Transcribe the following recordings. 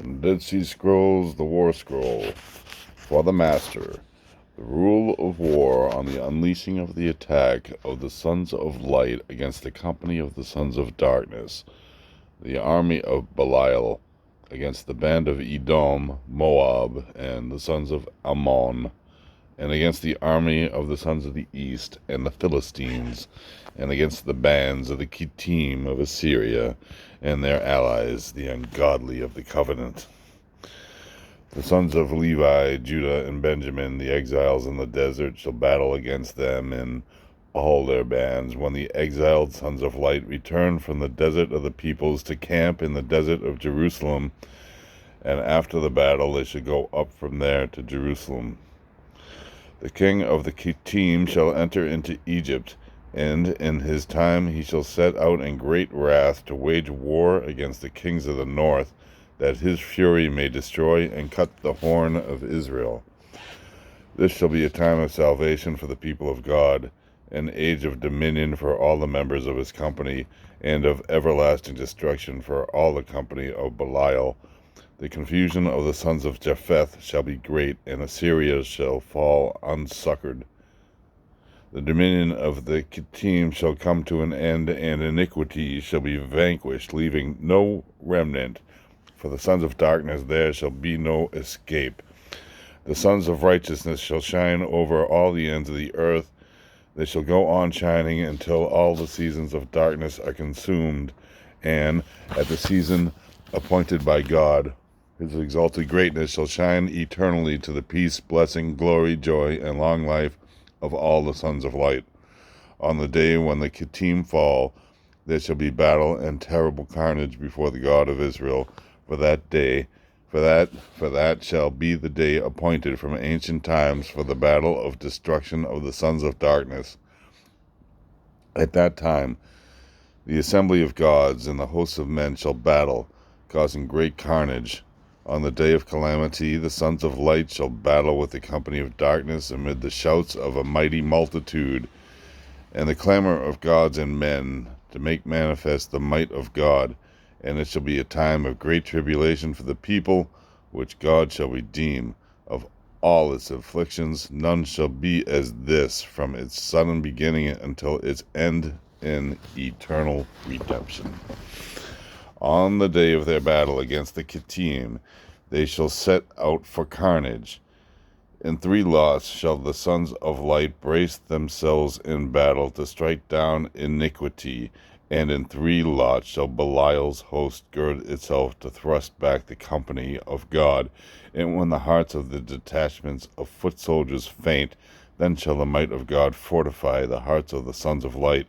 Dead Sea Scrolls, the War Scroll. For the Master. The rule of war on the unleashing of the attack of the sons of light against the company of the sons of darkness. The army of Belial against the band of Edom, Moab, and the sons of Ammon, and against the army of the sons of the east and the Philistines, and against the bands of the Kittim of Assyria and their allies, the ungodly of the covenant. The sons of Levi, Judah, and Benjamin, the exiles in the desert, shall battle against them in all their bands, when the exiled sons of light return from the desert of the peoples to camp in the desert of Jerusalem, and after the battle they shall go up from there to Jerusalem. The king of the Kittim shall enter into Egypt, and in his time he shall set out in great wrath to wage war against the kings of the north, that his fury may destroy and cut the horn of Israel. This shall be a time of salvation for the people of God, an age of dominion for all the members of his company, and of everlasting destruction for all the company of Belial. The confusion of the sons of Japheth shall be great, and Assyria shall fall unsuccored. The dominion of the Kittim shall come to an end, and iniquity shall be vanquished, leaving no remnant. For the sons of darkness there shall be no escape. The sons of righteousness shall shine over all the ends of the earth. They shall go on shining until all the seasons of darkness are consumed, and at the season appointed by God, his exalted greatness shall shine eternally to the peace, blessing, glory, joy, and long life of all the sons of light. On the day when the Kittim fall, there shall be battle and terrible carnage before the God of Israel. For that shall be the day appointed from ancient times for the battle of destruction of the sons of darkness. At that time, the assembly of gods and the hosts of men shall battle, causing great carnage. On the day of calamity, the sons of light shall battle with the company of darkness amid the shouts of a mighty multitude, and the clamor of gods and men, to make manifest the might of God. And it shall be a time of great tribulation for the people, which God shall redeem. Of all its afflictions, none shall be as this, from its sudden beginning until its end in eternal redemption. On the day of their battle against the Kittim, they shall set out for carnage. In 3 lots shall the sons of light brace themselves in battle to strike down iniquity, and in 3 lots shall Belial's host gird itself to thrust back the company of God. And when the hearts of the detachments of foot soldiers faint, then shall the might of God fortify the hearts of the sons of light.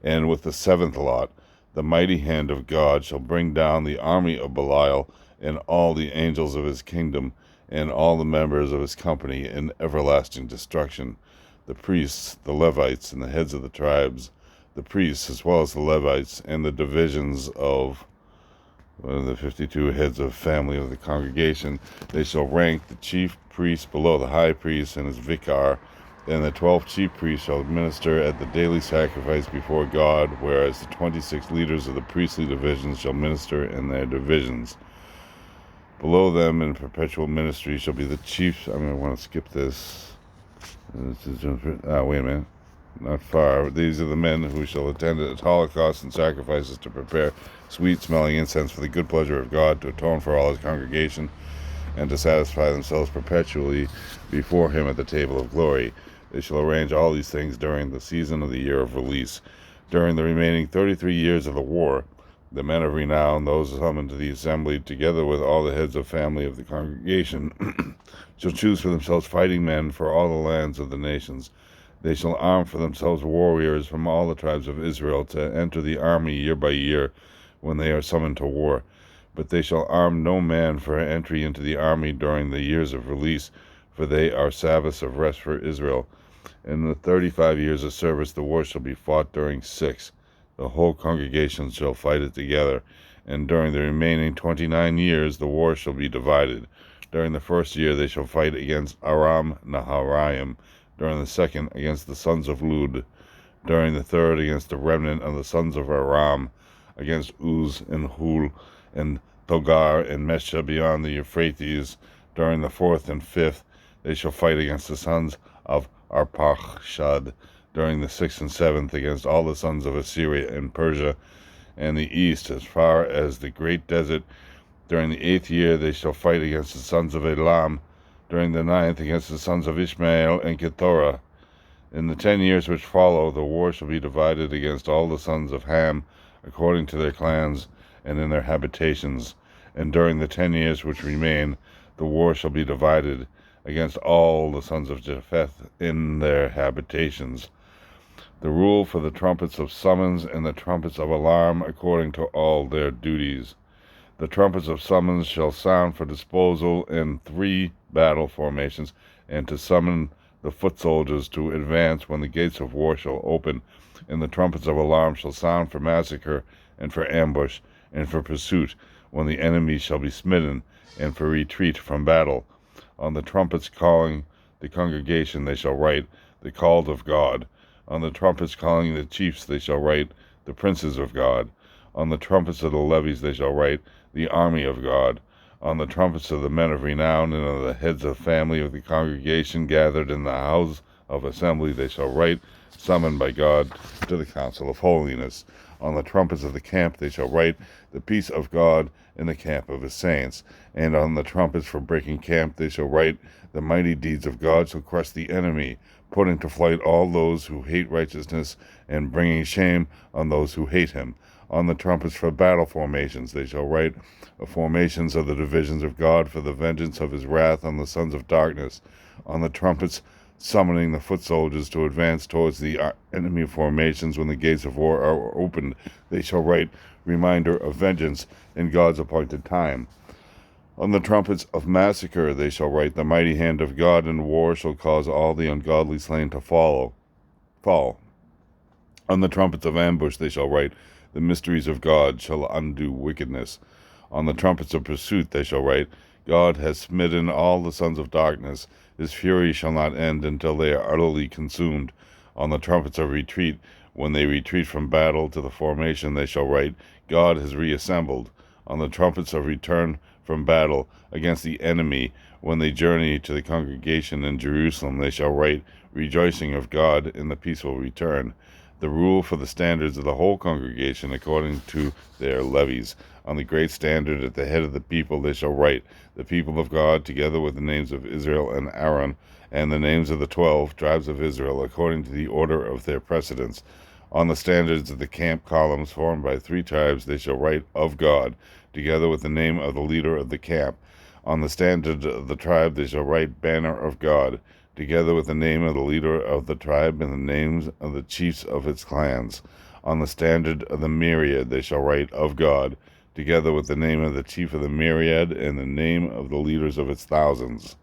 And with the 7th lot, the mighty hand of God shall bring down the army of Belial, and all the angels of his kingdom, and all the members of his company in everlasting destruction. The priests, the Levites, and the heads of the tribes, the priests as well as the Levites, and the divisions of the 52 heads of family of the congregation, they shall rank the chief priest below the high priest and his vicar, and the 12 chief priests shall minister at the daily sacrifice before God, whereas the 26 leaders of the priestly divisions shall minister in their divisions. Below them in perpetual ministry shall be the chiefs. I'm going to want to skip this. Wait a minute. Not far. These are the men who shall attend at holocausts and sacrifices to prepare sweet-smelling incense for the good pleasure of God, to atone for all his congregation, and to satisfy themselves perpetually before him at the table of glory. They shall arrange all these things during the season of the year of release. During the remaining 33 years of the war, the men of renown, those summoned to the assembly, together with all the heads of family of the congregation, shall choose for themselves fighting men for all the lands of the nations. They shall arm for themselves warriors from all the tribes of Israel to enter the army year by year when they are summoned to war. But they shall arm no man for entry into the army during the years of release, for they are Sabbaths of rest for Israel. In the 35 years of service the war shall be fought during 6. The whole congregation shall fight it together, and during the remaining 29 years the war shall be divided. During the 1st year they shall fight against Aram Naharaim, during the 2nd against the sons of Lud, during the 3rd against the remnant of the sons of Aram, against Uz and Hul, and Togar and Mesha beyond the Euphrates. During the 4th and 5th, they shall fight against the sons of Arpachshad. During the 6th and 7th, against all the sons of Assyria and Persia and the east, as far as the great desert. During the 8th year, they shall fight against the sons of Elam. During the 9th, against the sons of Ishmael and Keturah. In the 10 years which follow, the war shall be divided against all the sons of Ham, according to their clans and in their habitations. And during the 10 years which remain, the war shall be divided against all the sons of Japheth in their habitations. The rule for the trumpets of summons and the trumpets of alarm, according to all their duties. The trumpets of summons shall sound for disposal in 3 battle formations, and to summon the foot soldiers to advance when the gates of war shall open. And the trumpets of alarm shall sound for massacre, and for ambush, and for pursuit, when the enemy shall be smitten, and for retreat from battle. On the trumpets calling the congregation they shall write, the called of God. On the trumpets calling the chiefs they shall write, the princes of God. On the trumpets of the levies they shall write, the army of God. On the trumpets of the men of renown and of the heads of family of the congregation gathered in the house of assembly they shall write, summoned by God to the council of holiness. On the trumpets of the camp they shall write, the peace of God in the camp of his saints. And on the trumpets for breaking camp they shall write, the mighty deeds of God shall crush the enemy, putting to flight all those who hate righteousness, and bringing shame on those who hate him. On the trumpets for battle formations they shall write, the formations of the divisions of God for the vengeance of his wrath on the sons of darkness. On the trumpets summoning the foot soldiers to advance towards the enemy formations when the gates of war are opened, they shall write, reminder of vengeance in God's appointed time. On the trumpets of massacre they shall write, the mighty hand of God in war shall cause all the ungodly slain to fall. On the trumpets of ambush they shall write, the mysteries of God shall undo wickedness. On the trumpets of pursuit they shall write, God has smitten all the sons of darkness. His fury shall not end until they are utterly consumed. On the trumpets of retreat, when they retreat from battle to the formation, they shall write, God has reassembled. On the trumpets of return from battle against the enemy, when they journey to the congregation in Jerusalem, they shall write, rejoicing of God in the peaceful return. The rule for the standards of the whole congregation according to their levies. On the great standard at the head of the people they shall write, the people of God, together with the names of Israel and Aaron, and the names of the 12 tribes of Israel, according to the order of their precedence. On the standards of the camp columns formed by 3 tribes they shall write, of God, together with the name of the leader of the camp. On the standard of the tribe they shall write, banner of God, together with the name of the leader of the tribe and the names of the chiefs of its clans. On the standard of the myriad they shall write, of God, together with the name of the chief of the myriad and the name of the leaders of its thousands.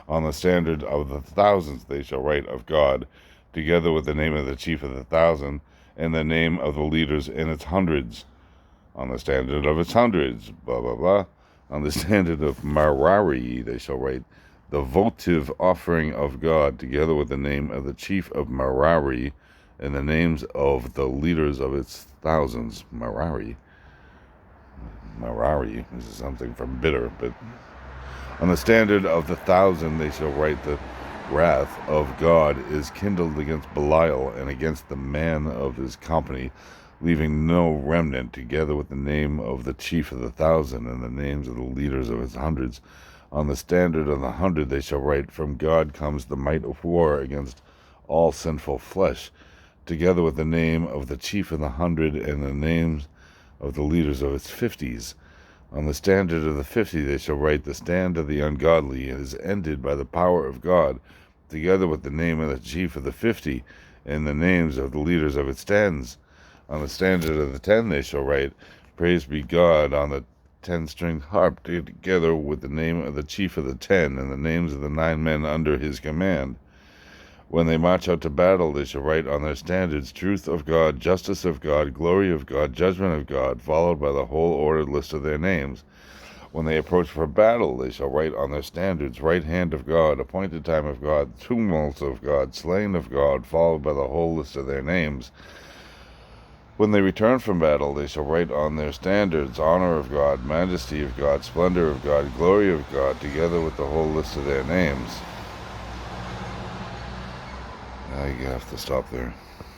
On the standard of the thousands they shall write, of God, together with the name of the chief of the 1,000 and the name of the leaders in its hundreds. On the standard of its hundreds, blah, blah, blah. On the standard of Merari they shall write, the votive offering of God, together with the name of the chief of Merari and the names of the leaders of its thousands. Merari. This is something from bitter, but on the standard of the 1,000 they shall write, the wrath of God is kindled against Belial and against the man of his company, leaving no remnant, together with the name of the chief of the 1,000 and the names of the leaders of his hundreds. On the standard of the 100 they shall write, from God comes the might of war against all sinful flesh, together with the name of the chief of the 100 and the names of the leaders of its 50s. On the standard of the 50 they shall write, the stand of the ungodly is ended by the power of God, together with the name of the chief of the 50 and the names of the leaders of its tens. On the standard of the 10 they shall write, praise be God on the 10-stringed harp, together with the name of the chief of the 10 and the names of the 9 men under his command. When they march out to battle, they shall write on their standards, truth of God, justice of God, glory of God, judgment of God, followed by the whole ordered list of their names. When they approach for battle, they shall write on their standards, right hand of God, appointed time of God, tumult of God, slain of God, followed by the whole list of their names. When they return from battle, they shall write on their standards, honor of God, majesty of God, splendor of God, glory of God, together with the whole list of their names. You have to stop there.